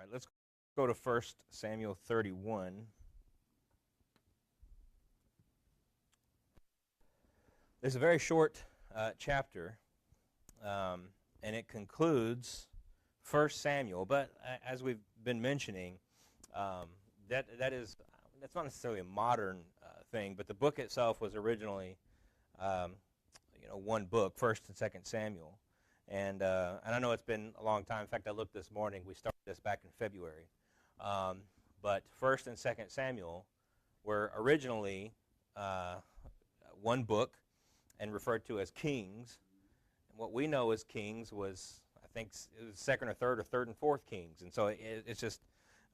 right, let's go to 1 Samuel 31. It's a very short chapter, and it concludes 1 Samuel. But as we've been mentioning, that's not necessarily a modern thing. But the book itself was originally, one book, 1st and 2nd Samuel. And I know it's been a long time. In fact, I looked this morning. We started this back in February. But 1st and 2nd Samuel were originally one book and referred to as Kings. And what we know as Kings was, I think, it was 2nd or 3rd or 3rd and 4th Kings. And so it's just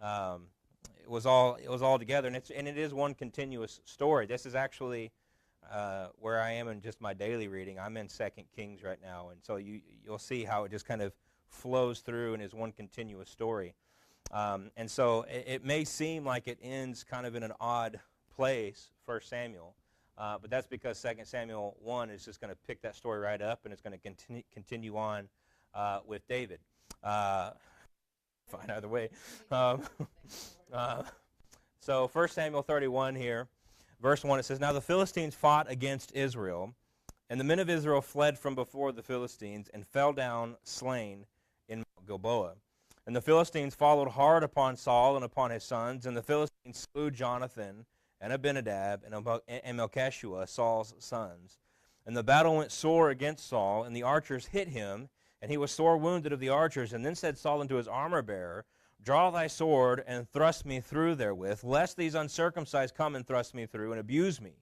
it was all together, and it is one continuous story. This is actually where I am in just my daily reading. I'm in 2nd Kings right now, and so you'll see how it just kind of flows through and is one continuous story. And so it may seem like it ends kind of in an odd place, 1 Samuel, but that's because 2 Samuel 1 is just going to pick that story right up, and it's going to continue on with David. Fine either way. So 1 Samuel 31 here, verse 1, it says, "Now the Philistines fought against Israel, and the men of Israel fled from before the Philistines and fell down slain in Mount Gilboa. And the Philistines followed hard upon Saul and upon his sons, and the Philistines slew Jonathan and Abinadab and Melchishua, Saul's sons. And the battle went sore against Saul, and the archers hit him, and he was sore wounded of the archers. And then said Saul unto his armor-bearer, Draw thy sword, and thrust me through therewith, lest these uncircumcised come and thrust me through, and abuse me.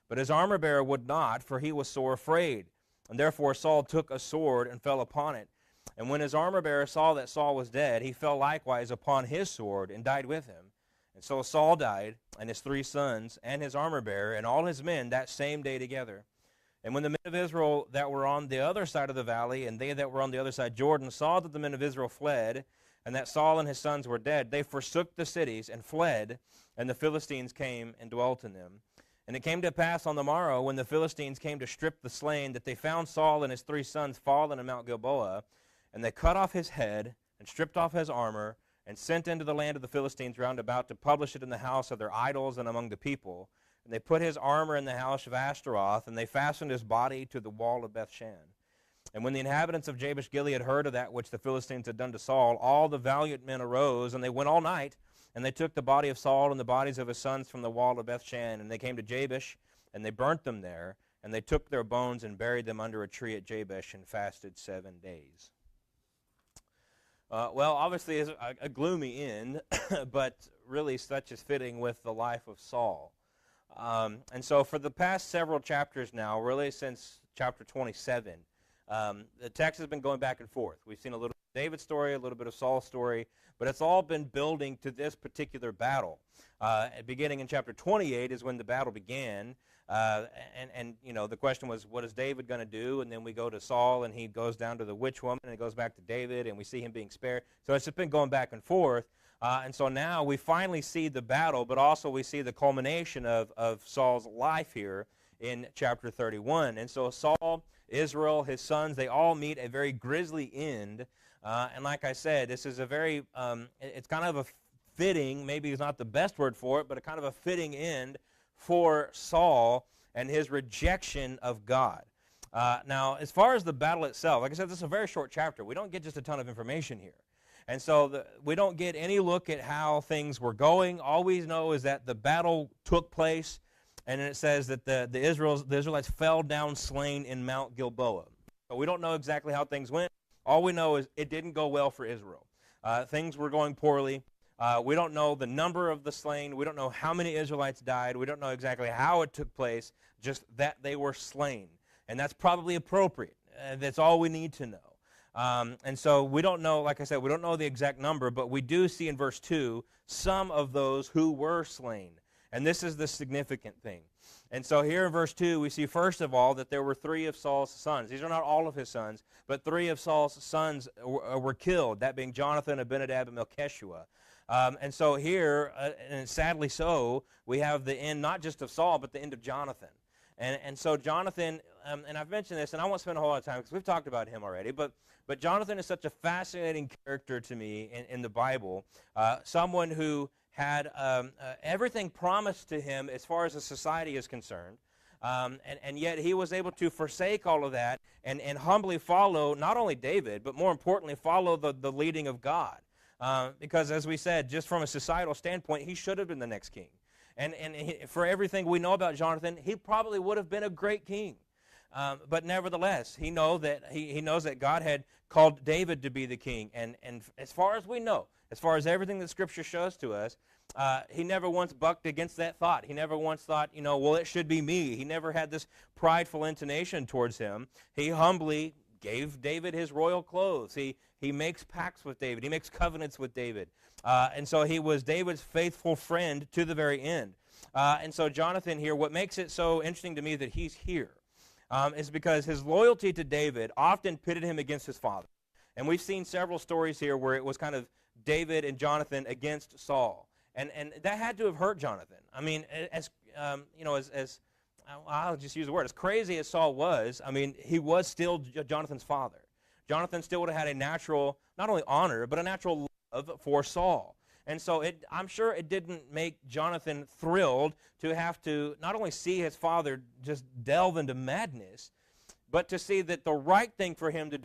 But his armor-bearer would not, for he was sore afraid. And therefore Saul took a sword and fell upon it. And when his armor-bearer saw that Saul was dead, he fell likewise upon his sword, and died with him. And so Saul died, and his 3 sons, and his armor-bearer, and all his men that same day together. And when the men of Israel that were on the other side of the valley, and they that were on the other side Jordan, saw that the men of Israel fled, and that Saul and his sons were dead, they forsook the cities and fled, and the Philistines came and dwelt in them. And it came to pass on the morrow, when the Philistines came to strip the slain, that they found Saul and his 3 sons fallen in Mount Gilboa, and they cut off his head, and stripped off his armor, and sent into the land of the Philistines round about to publish it in the house of their idols and among the people. And they put his armor in the house of Ashtaroth, and they fastened his body to the wall of Bethshan. And when the inhabitants of Jabesh-Gilead heard of that which the Philistines had done to Saul, all the valiant men arose, and they went all night, and they took the body of Saul and the bodies of his sons from the wall of Bethshan, and they came to Jabesh, and they burnt them there, and they took their bones and buried them under a tree at Jabesh, and fasted 7 days. Well, obviously it's a gloomy end, but really such is fitting with the life of Saul. And so for the past several chapters now, really since chapter 27, the text has been going back and forth. We've seen a little bit of David's story, a little bit of Saul's story, but it's all been building to this particular battle. Beginning in chapter 28 is when the battle began, and the question was, what is David going to do? And then we go to Saul, and he goes down to the witch woman, and it goes back to David, and we see him being spared. So it's just been going back and forth. And so now we finally see the battle, but also we see the culmination of Saul's life here in chapter 31. And so Saul, Israel, his sons, they all meet a very grisly end. And like I said, this is a very, it's kind of a fitting, maybe it's not the best word for it, but a kind of a fitting end for Saul and his rejection of God. Now, as far as the battle itself, like I said, this is a very short chapter. We don't get just a ton of information here. And so we don't get any look at how things were going. All we know is that the battle took place, and it says that the Israelites fell down slain in Mount Gilboa. So we don't know exactly how things went. All we know is it didn't go well for Israel. Things were going poorly. We don't know the number of the slain. We don't know how many Israelites died. We don't know exactly how it took place, just that they were slain. And that's probably appropriate. That's all we need to know. And so we don't know, like I said, we don't know the exact number, but we do see in verse 2 some of those who were slain. And this is the significant thing. And so here in verse 2, we see first of all that there were 3 of Saul's sons. These are not all of his sons, but 3 of Saul's sons were killed, that being Jonathan, Abinadab, and Melchishua. And so here, and sadly so, we have the end not just of Saul, but the end of Jonathan. And so Jonathan, and I've mentioned this, and I won't spend a whole lot of time because we've talked about him already, but But Jonathan is such a fascinating character to me in the Bible, someone who had everything promised to him as far as the society is concerned. And yet he was able to forsake all of that and humbly follow not only David, but more importantly, follow the leading of God. Because as we said, just from a societal standpoint, he should have been the next king. And for everything we know about Jonathan, he probably would have been a great king. But nevertheless, he knows that God had called David to be the king. And as far as we know, as far as everything that Scripture shows to us, he never once bucked against that thought. He never once thought, well, it should be me. He never had this prideful intonation towards him. He humbly gave David his royal clothes. He makes pacts with David. He makes covenants with David. And so he was David's faithful friend to the very end. And so Jonathan here, what makes it so interesting to me that he's here is because his loyalty to David often pitted him against his father. And we've seen several stories here where it was kind of David and Jonathan against Saul. And that had to have hurt Jonathan. I mean, I'll just use the word, as crazy as Saul was, I mean, he was still Jonathan's father. Jonathan still would have had a natural, not only honor, but a natural love for Saul. And so I'm sure it didn't make Jonathan thrilled to have to not only see his father just delve into madness, but to see that the right thing for him to do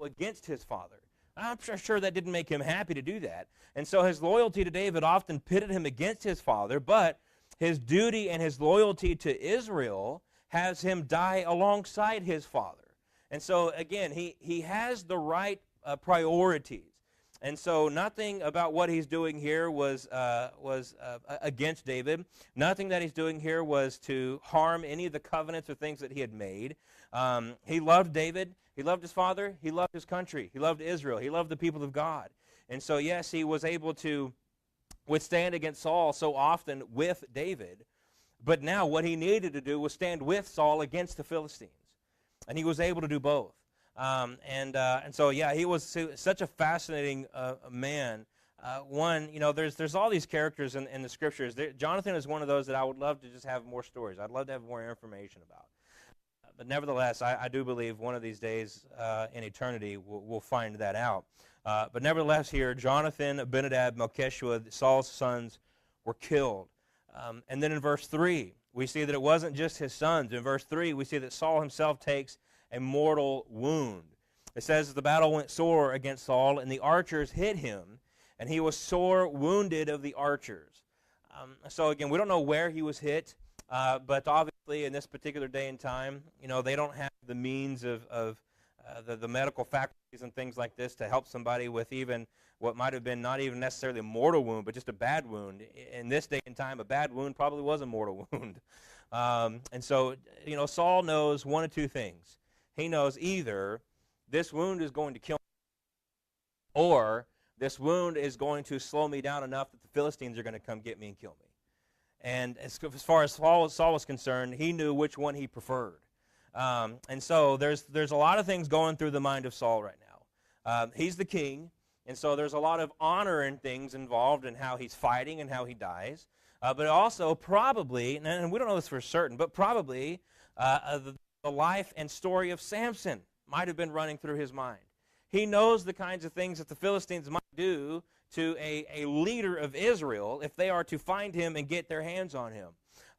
against his father. I'm sure that didn't make him happy to do that. And so his loyalty to David often pitted him against his father, but his duty and his loyalty to Israel has him die alongside his father. And so, again, he has the right priorities. And so nothing about what he's doing here was against David. Nothing that he's doing here was to harm any of the covenants or things that he had made. He loved David. He loved his father. He loved his country. He loved Israel. He loved the people of God. And so, yes, he was able to withstand against Saul so often with David. But now what he needed to do was stand with Saul against the Philistines. And he was able to do both. And so, yeah, he was such a fascinating man. There's all these characters in the Scriptures. Jonathan is one of those that I would love to just have more stories. I'd love to have more information about. But nevertheless, I do believe one of these days in eternity we'll find that out. But nevertheless here, Jonathan, Abinadab, Melchishua, Saul's sons, were killed. And then in verse 3, we see that it wasn't just his sons. In verse 3, we see that Saul himself takes a mortal wound. It says the battle went sore against Saul, and the archers hit him, and he was sore wounded of the archers. So again, we don't know where he was hit, but obviously in this particular day and time, they don't have the means of the medical faculties and things like this to help somebody with even what might have been not even necessarily a mortal wound, but just a bad wound. In this day and time, a bad wound probably was a mortal wound. And so, Saul knows one of two things. He knows either this wound is going to kill me, or this wound is going to slow me down enough that the Philistines are going to come get me and kill me. And as far as Saul was concerned, he knew which one he preferred. And so there's a lot of things going through the mind of Saul right now. He's the king, and so there's a lot of honor and things involved in how he's fighting and how he dies. But also probably, and we don't know this for certain, but probably the life and story of Samson might have been running through his mind. He knows the kinds of things that the Philistines might do to a leader of Israel if they are to find him and get their hands on him.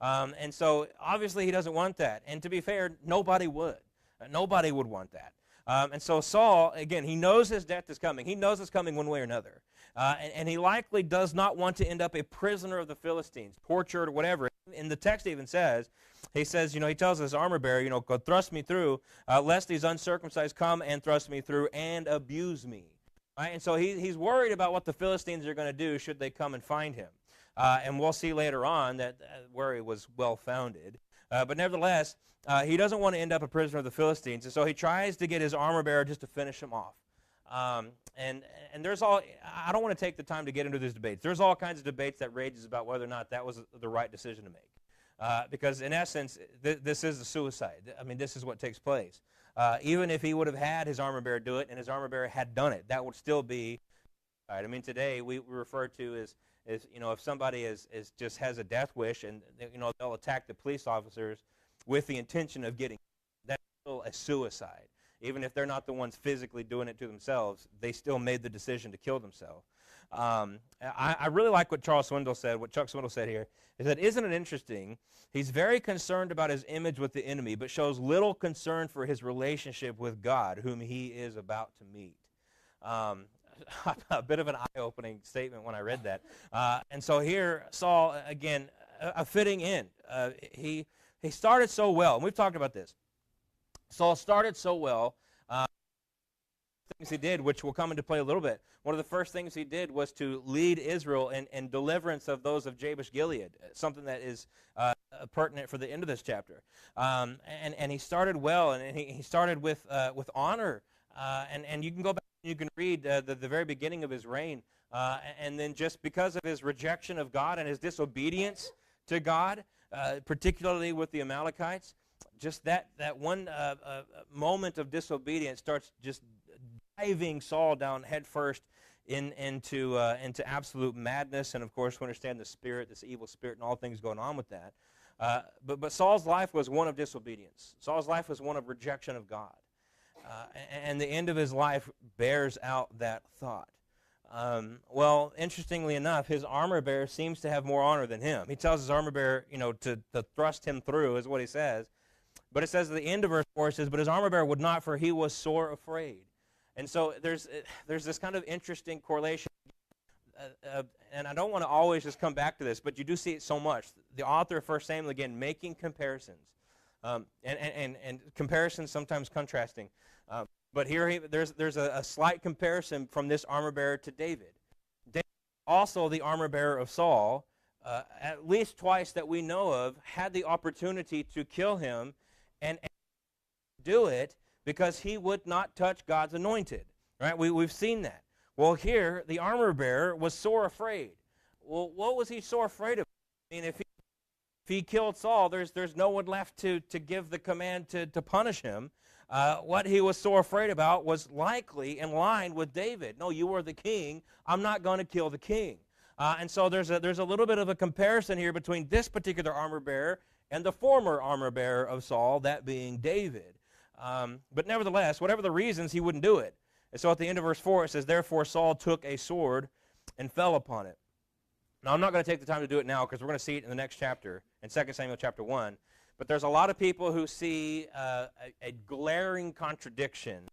And so obviously he doesn't want that. And to be fair, nobody would. Nobody would want that. And so Saul, again, he knows his death is coming. He knows it's coming one way or another. And he likely does not want to end up a prisoner of the Philistines, tortured or whatever. And the text even says, he tells his armor bearer, go thrust me through, lest these uncircumcised come and thrust me through and abuse me. Right? And so he's worried about what the Philistines are going to do should they come and find him. And we'll see later on that worry was well-founded. But nevertheless, he doesn't want to end up a prisoner of the Philistines, and so he tries to get his armor bearer just to finish him off. And there's I don't want to take the time to get into these debates. There's all kinds of debates that rages about whether or not that was the right decision to make. Because in essence, this is a suicide. I mean, this is what takes place. Even if he would have had his armor bearer do it and his armor bearer had done it, that would still be suicide. I mean, today we refer to as if somebody just has a death wish and they'll attack the police officers with the intention of getting, that's still a suicide. Even if they're not the ones physically doing it to themselves, they still made the decision to kill themselves. I really like what Chuck Swindoll said here, is that, isn't it interesting? He's very concerned about his image with the enemy, but shows little concern for his relationship with God, whom he is about to meet. A bit of an eye-opening statement when I read that. And so here, Saul, again, a fitting end. He started so well, and we've talked about this. Saul started so well. Things he did, which will come into play a little bit. One of the first things he did was to lead Israel in deliverance of those of Jabesh Gilead, something that is pertinent for the end of this chapter. And he started well, and he started with honor. And you can go back and you can read the very beginning of his reign, and then just because of his rejection of God and his disobedience to God, particularly with the Amalekites, just that one moment of disobedience starts just driving Saul down headfirst into absolute madness. And of course, we understand the spirit, this evil spirit, and all things going on with that. But Saul's life was one of disobedience. Saul's life was one of rejection of God. And the end of his life bears out that thought. Well, interestingly enough, his armor bearer seems to have more honor than him. He tells his armor bearer, to thrust him through, is what he says. But it says at the end of verse 4, it says, but his armor bearer would not, for he was sore afraid. And so there's this kind of interesting correlation. And I don't want to always just come back to this, but you do see it so much. The author of 1 Samuel, again, making comparisons. And comparisons sometimes contrasting. But here there's a slight comparison from this armor bearer to David. David, also the armor bearer of Saul, at least twice that we know of, had the opportunity to kill him and do it because he would not touch God's anointed. Right? We've seen that. Well, here, the armor bearer was sore afraid. Well, what was he sore afraid of? I mean, if he killed Saul, there's no one left to give the command to punish him. What he was so afraid about was likely in line with David. No, you are the king. I'm not going to kill the king. And so there's a little bit of a comparison here between this particular armor bearer and the former armor bearer of Saul, that being David. But nevertheless, whatever the reasons, he wouldn't do it. And so at the end of verse 4, it says, therefore Saul took a sword and fell upon it. Now, I'm not going to take the time to do it now because we're going to see it in the next chapter, in 2 Samuel chapter 1. But there's a lot of people who see a glaring contradiction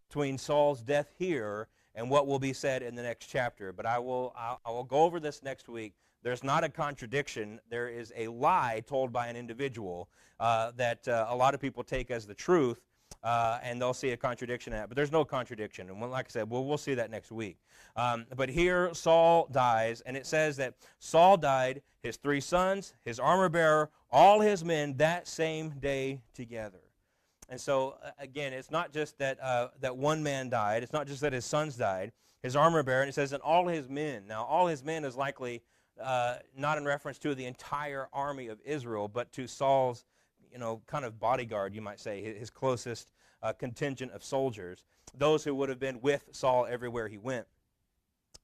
between Saul's death here and what will be said in the next chapter. But I will go over this next week. There's not a contradiction. There is a lie told by an individual that a lot of people take as the truth, and they'll see a contradiction in that. But there's no contradiction. And like I said, we'll see that next week. But here Saul dies, and it says that Saul died, his 3 sons, his armor bearer, all his men that same day together. And so, again, it's not just that one man died. It's not just that his sons died, his armor bearer, and it says, and all his men. Now, all his men is likely not in reference to the entire army of Israel, but to Saul's, kind of bodyguard, you might say, his closest contingent of soldiers, those who would have been with Saul everywhere he went.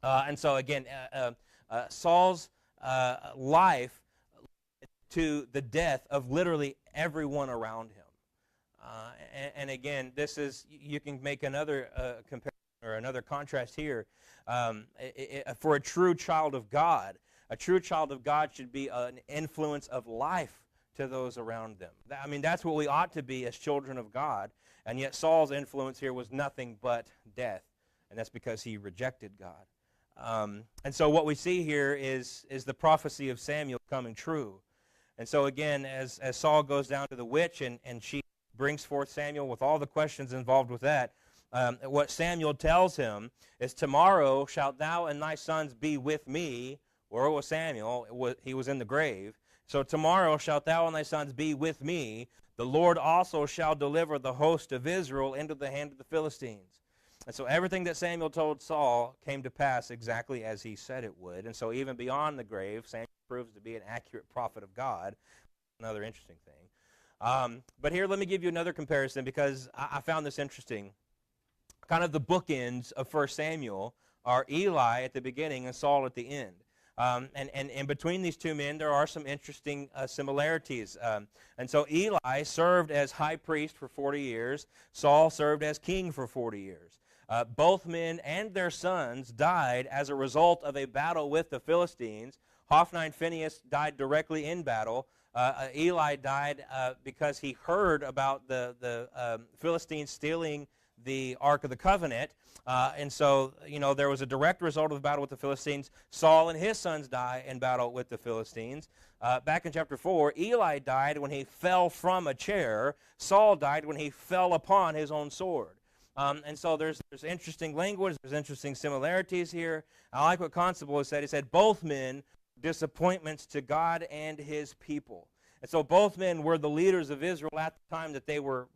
And so, again, Saul's life to the death of literally everyone around him. And again, this is, you can make another comparison or another contrast here. For a true child of God should be an influence of life to those around them. I mean, that's what we ought to be as children of God. And yet Saul's influence here was nothing but death. And that's because he rejected God. And so what we see here is the prophecy of Samuel coming true. And so again, as Saul goes down to the witch and she brings forth Samuel with all the questions involved with that, what Samuel tells him is, tomorrow shalt thou and thy sons be with me. Where was Samuel? He was in the grave. So tomorrow shalt thou and thy sons be with me. The Lord also shall deliver the host of Israel into the hand of the Philistines. And so everything that Samuel told Saul came to pass exactly as he said it would. And so even beyond the grave, Samuel proves to be an accurate prophet of God. Another interesting thing. But here, let me give you another comparison because I found this interesting. Kind of the bookends of 1 Samuel are Eli at the beginning and Saul at the end. And between these two men, there are some interesting similarities. And so Eli served as high priest for 40 years. Saul served as king for 40 years. Both men and their sons died as a result of a battle with the Philistines. Hophni and Phinehas died directly in battle. Eli died because he heard about the Philistines stealing the Ark of the Covenant. And so, there was a direct result of the battle with the Philistines. Saul and his sons die in battle with the Philistines. Back in chapter 4, Eli died when he fell from a chair. Saul died when he fell upon his own sword. And so there's interesting language, there's interesting similarities here. I like what Constable said. He said both men disappointments to God and his people. And so both men were the leaders of Israel at the time that they were,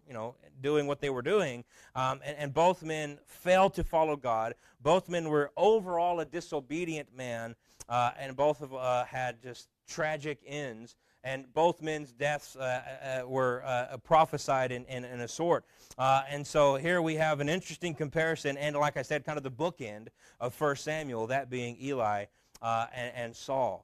doing what they were doing. And both men failed to follow God. Both men were overall a disobedient man, and both had just tragic ends. And both men's deaths were prophesied in a sort. And so here we have an interesting comparison, and like I said, kind of the bookend of 1 Samuel, that being Eli and Saul.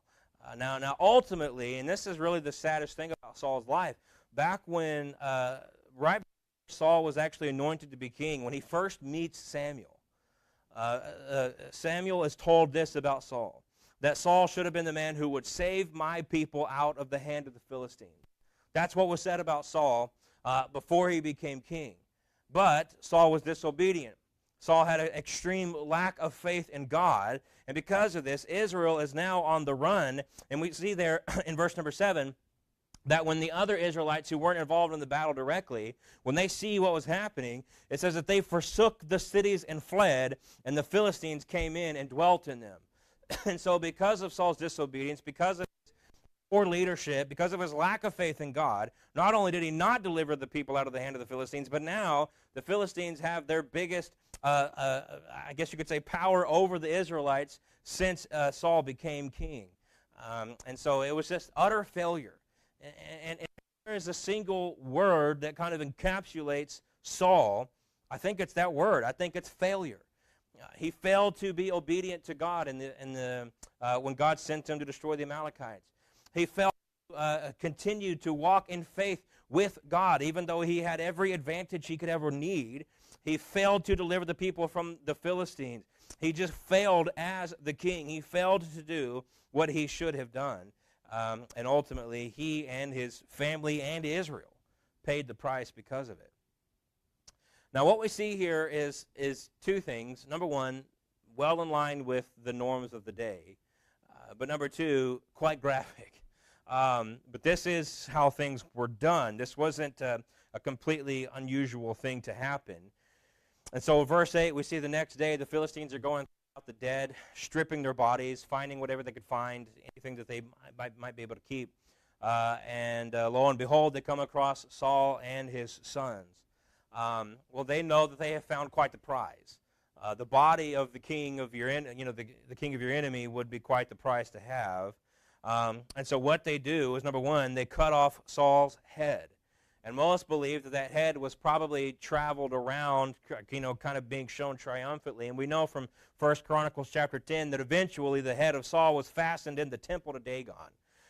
Now, ultimately, and this is really the saddest thing about Saul's life, back when, right before Saul was actually anointed to be king, when he first meets Samuel, Samuel is told this about Saul, that Saul should have been the man who would save my people out of the hand of the Philistines. That's what was said about Saul before he became king. But Saul was disobedient. Saul had an extreme lack of faith in God, and because of this, Israel is now on the run. And we see there in verse number 7 that when the other Israelites who weren't involved in the battle directly, when they see what was happening, it says that they forsook the cities and fled, and the Philistines came in and dwelt in them. And so because of Saul's disobedience, because of his poor leadership, because of his lack of faith in God, not only did he not deliver the people out of the hand of the Philistines, but now the Philistines have their biggest, I guess you could say, power over the Israelites since Saul became king. And so it was just utter failure. And there is a single word that kind of encapsulates Saul. I think it's that word. I think it's failure. He failed to be obedient to God when God sent him to destroy the Amalekites. He failed to continue to walk in faith with God, even though he had every advantage he could ever need. He failed to deliver the people from the Philistines. He just failed as the king. He failed to do what he should have done. And ultimately, he and his family and Israel paid the price because of it. Now, what we see here is two things. Number one, well in line with the norms of the day. But number two, quite graphic. But this is how things were done. This wasn't a completely unusual thing to happen. And so verse 8, we see the next day the Philistines are going out the dead, stripping their bodies, finding whatever they could find, anything that they might be able to keep. And lo and behold, they come across Saul and his sons. Well, they know that they have found quite the prize. The body of the king of your the king of your enemy would be quite the prize to have. And so what they do is, number one, they cut off Saul's head. And most believe that that head was probably traveled around, kind of being shown triumphantly. And we know from 1 Chronicles chapter 10 that eventually the head of Saul was fastened in the temple to Dagon.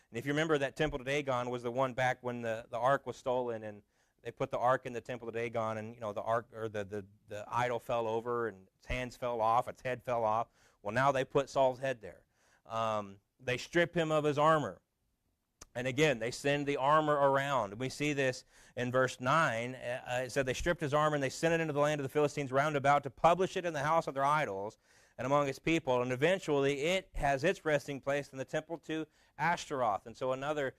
And if you remember, that temple to Dagon was the one back when the ark was stolen, and they put the ark in the temple to Dagon, and the ark, or the idol, fell over, and its hands fell off, its head fell off. Well, now they put Saul's head there. They strip him of his armor. And again, they send the armor around. We see this in verse 9. It said they stripped his armor and they sent it into the land of the Philistines round about to publish it in the house of their idols and among his people. And eventually it has its resting place in the temple to Ashtaroth, and so another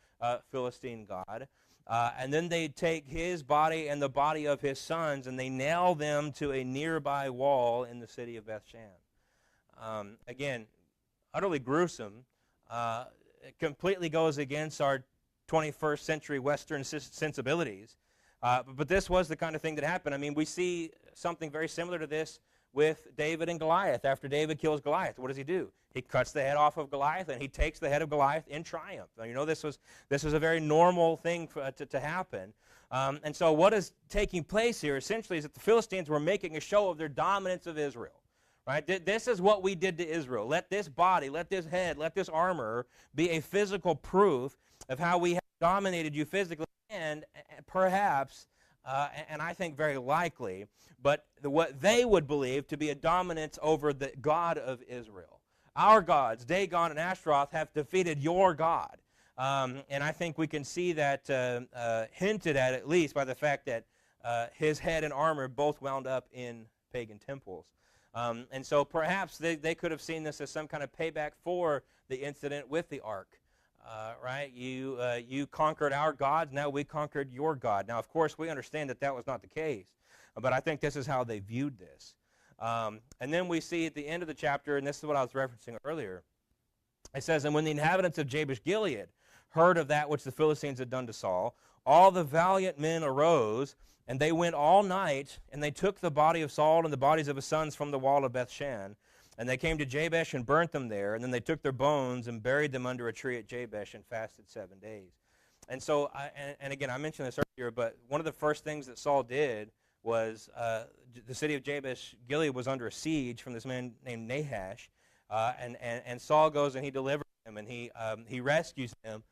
Philistine god. And then they take his body and the body of his sons and they nail them to a nearby wall in the city of Bethshan. Again, utterly gruesome. It completely goes against our 21st century Western sensibilities. But this was the kind of thing that happened. I mean, we see something very similar to this with David and Goliath. After David kills Goliath, what does he do? He cuts the head off of Goliath, and he takes the head of Goliath in triumph. Now, this was a very normal thing to happen. And so what is taking place here essentially is that the Philistines were making a show of their dominance of Israel. Right? This is what we did to Israel. Let this body, let this head, let this armor be a physical proof of how we have dominated you physically, and perhaps, and I think very likely, but what they would believe to be a dominance over the God of Israel. Our gods, Dagon and Ashtaroth, have defeated your God. And I think we can see that hinted at least by the fact that his head and armor both wound up in pagan temples. And so perhaps they could have seen this as some kind of payback for the incident with the ark. Right? You conquered our gods, now we conquered your God. Now, of course, we understand that that was not the case, but I think this is how they viewed this. And then we see at the end of the chapter, and this is what I was referencing earlier, it says, "And when the inhabitants of Jabesh-Gilead heard of that which the Philistines had done to Saul, all the valiant men arose, and they went all night, and they took the body of Saul and the bodies of his sons from the wall of Bethshan. And they came to Jabesh and burnt them there, and then they took their bones and buried them under a tree at Jabesh and fasted 7 days." And so, and again, I mentioned this earlier, but one of the first things that Saul did was the city of Jabesh-Gilead was under a siege from this man named Nahash, and Saul goes and he delivers him, and he rescues him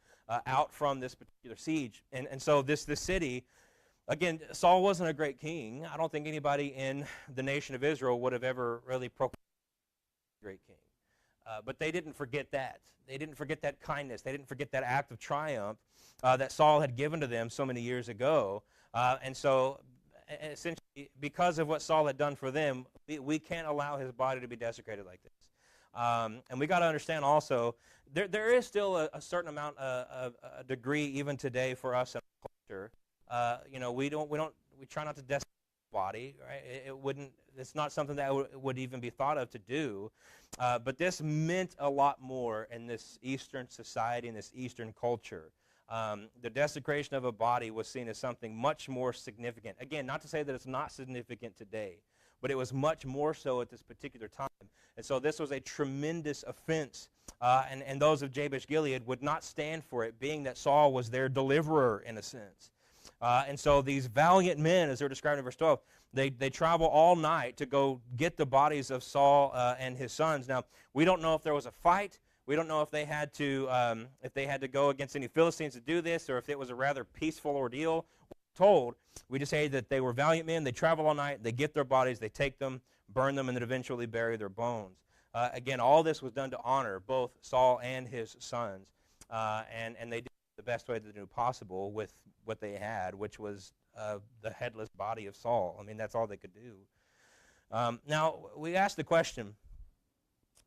out from this particular siege. And so this city, again, Saul wasn't a great king. I don't think anybody in the nation of Israel would have ever really proclaimed great king. But they didn't forget that. They didn't forget that kindness. They didn't forget that act of triumph that Saul had given to them so many years ago. And so, essentially, because of what Saul had done for them, we can't allow his body to be desecrated like this. And we got to understand also, there is still a certain amount of a degree even today for us in our culture. We try not to desecrate the body, right? It's not something that would even be thought of to do. But this meant a lot more in this Eastern society, in this Eastern culture. The desecration of a body was seen as something much more significant. Again, not to say that it's not significant today, but it was much more so at this particular time. And so this was a tremendous offense, and those of Jabesh-Gilead would not stand for it, being that Saul was their deliverer in a sense. And so these valiant men, as they're described in verse 12, they travel all night to go get the bodies of Saul and his sons. Now, we don't know if there was a fight. We don't know if they had to go against any Philistines to do this, or if it was a rather peaceful ordeal. We're told, we just say that they were valiant men. They travel all night. They get their bodies. They take them, burn them, and then eventually bury their bones. Again, all this was done to honor both Saul and his sons, and they did it the best way that they knew possible with what they had, which was the headless body of Saul. I mean, that's all they could do. Now, we asked the question,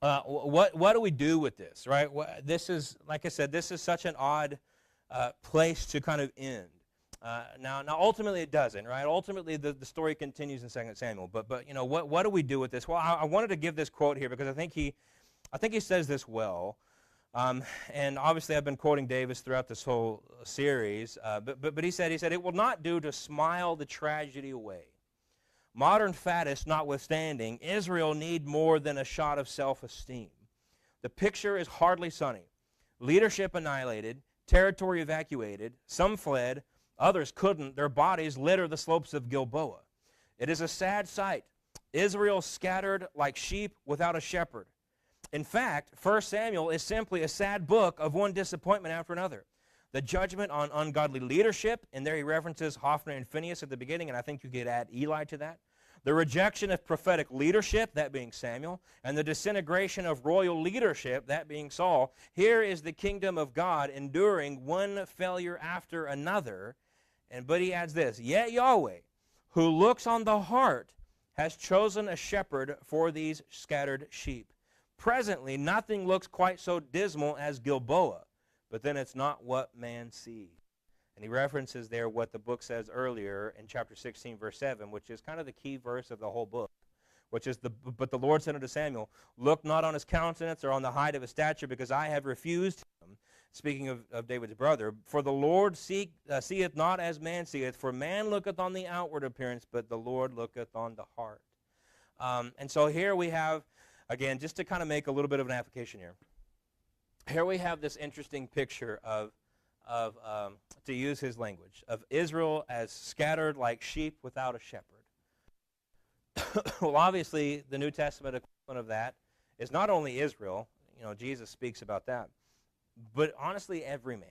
what do we do with this, right? This is, like I said, this is such an odd place to kind of end. Now, ultimately it doesn't, right? Ultimately, the story continues in 2 Samuel. But what do we do with this? Well, I wanted to give this quote here because I think he says this well. And obviously, I've been quoting Davis throughout this whole series. But he said, "It will not do to smile the tragedy away. Modern faddists notwithstanding, Israel need more than a shot of self-esteem. The picture is hardly sunny. Leadership annihilated, territory evacuated, some fled, others couldn't. Their bodies litter the slopes of Gilboa. It is a sad sight. Israel scattered like sheep without a shepherd. In fact, 1 Samuel is simply a sad book of one disappointment after another. The judgment on ungodly leadership, and there he references Hophni and Phinehas at the beginning, and I think you could add Eli to that. The rejection of prophetic leadership, that being Samuel, and the disintegration of royal leadership, that being Saul. Here is the kingdom of God enduring one failure after another. But he adds this, "Yet Yahweh, who looks on the heart, has chosen a shepherd for these scattered sheep. Presently, nothing looks quite so dismal as Gilboa, but then it's not what man sees." And he references there what the book says earlier in chapter 16, verse 7, which is kind of the key verse of the whole book, which is, "But the Lord said unto Samuel, Look not on his countenance or on the height of his stature, because I have refused him," speaking of David's brother, "for the Lord seeth not as man seeth, for man looketh on the outward appearance, but the Lord looketh on the heart." And so here we have, again, just to kind of make a little bit of an application here we have this interesting picture of to use his language, of Israel as scattered like sheep without a shepherd. Well, obviously, the New Testament equivalent of that is not only Israel. Jesus speaks about that. But honestly, every man,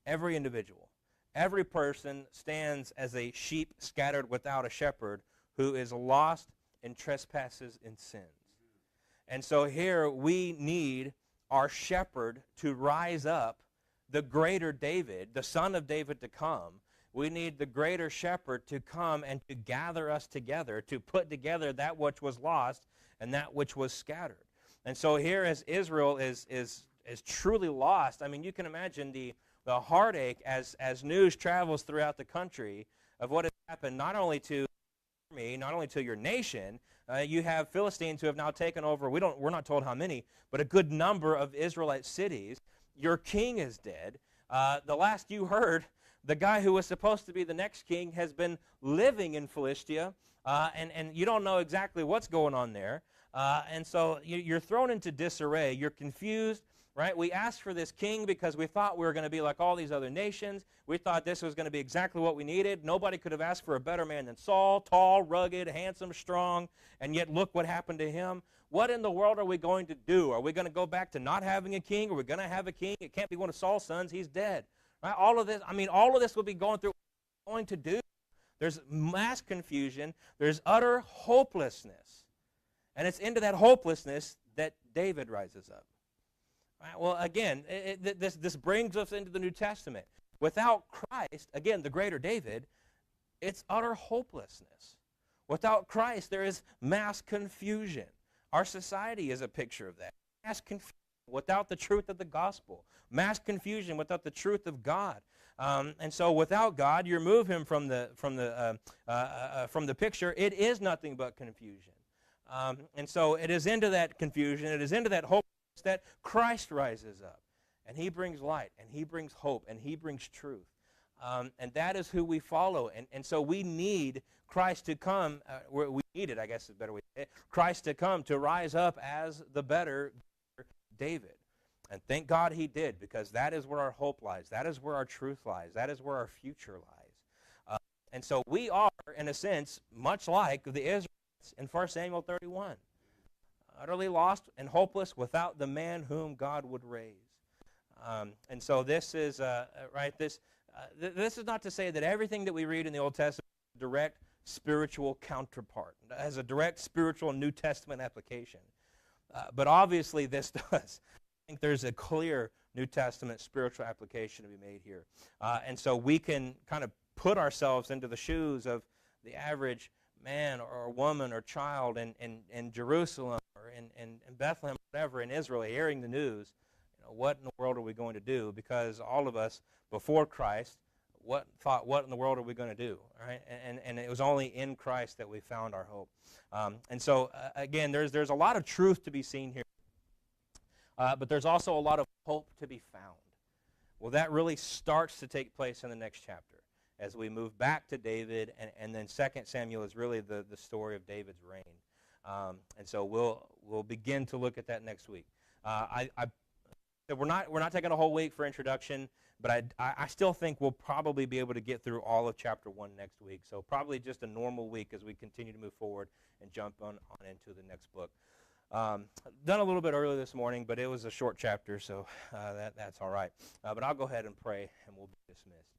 every individual, every person stands as a sheep scattered without a shepherd who is lost in trespasses and sins. And so here we need our shepherd to rise up, the greater David, the son of David to come. We need the greater shepherd to come and to gather us together, to put together that which was lost and that which was scattered. And so here as Israel is truly lost, I mean, you can imagine the heartache as news travels throughout the country of what has happened not only to me, not only to your nation. You have Philistines who have now taken over, we're not told how many, but a good number of Israelite cities. Your king is dead. The last you heard, the guy who was supposed to be the next king has been living in Philistia, and you don't know exactly what's going on there. And so you're thrown into disarray. You're confused, right? We asked for this king because we thought we were going to be like all these other nations. We thought this was going to be exactly what we needed. Nobody could have asked for a better man than Saul, tall, rugged, handsome, strong, and yet look what happened to him. What in the world are we going to do? Are we going to go back to not having a king? Are we going to have a king? It can't be one of Saul's sons. He's dead. Right? All of this will be going through what we're going to do. There's mass confusion. There's utter hopelessness. And it's into that hopelessness that David rises up. Right? Well, again, this brings us into the New Testament. Without Christ, again, the greater David, it's utter hopelessness. Without Christ, there is mass confusion. Our society is a picture of that. Mass confusion without the truth of the gospel. Mass confusion without the truth of God. And so without God, you remove him from the picture. It is nothing but confusion. And so it is into that confusion, it is into that hopelessness that Christ rises up. And he brings light, and he brings hope, and he brings truth. And that is who we follow. And so we need Christ to come. We need it, I guess is a better way to say it. Christ to come, to rise up as the better David. And thank God he did, because that is where our hope lies. That is where our truth lies. That is where our future lies. And so we are, in a sense, much like the Israelites in 1 Samuel 31. Utterly lost and hopeless without the man whom God would raise. And so this is, this is not to say that everything that we read in the Old Testament is a direct spiritual counterpart, has a direct spiritual New Testament application. But obviously this does. I think there's a clear New Testament spiritual application to be made here. And so we can kind of put ourselves into the shoes of the average man or woman or child in Jerusalem or in Bethlehem, whatever, in Israel, hearing the news. What in the world are we going to do? Because all of us, before Christ, thought, what in the world are we going to do? Right? And it was only in Christ that we found our hope. And so, again, there's a lot of truth to be seen here. But there's also a lot of hope to be found. Well, that really starts to take place in the next chapter as we move back to David, and then 2 Samuel is really the story of David's reign. And so we'll begin to look at that next week. We're not taking a whole week for introduction, but I still think we'll probably be able to get through all of chapter 1 next week. So probably just a normal week as we continue to move forward and jump on into the next book. Done a little bit early this morning, but it was a short chapter, so that's all right. But I'll go ahead and pray, and we'll be dismissed.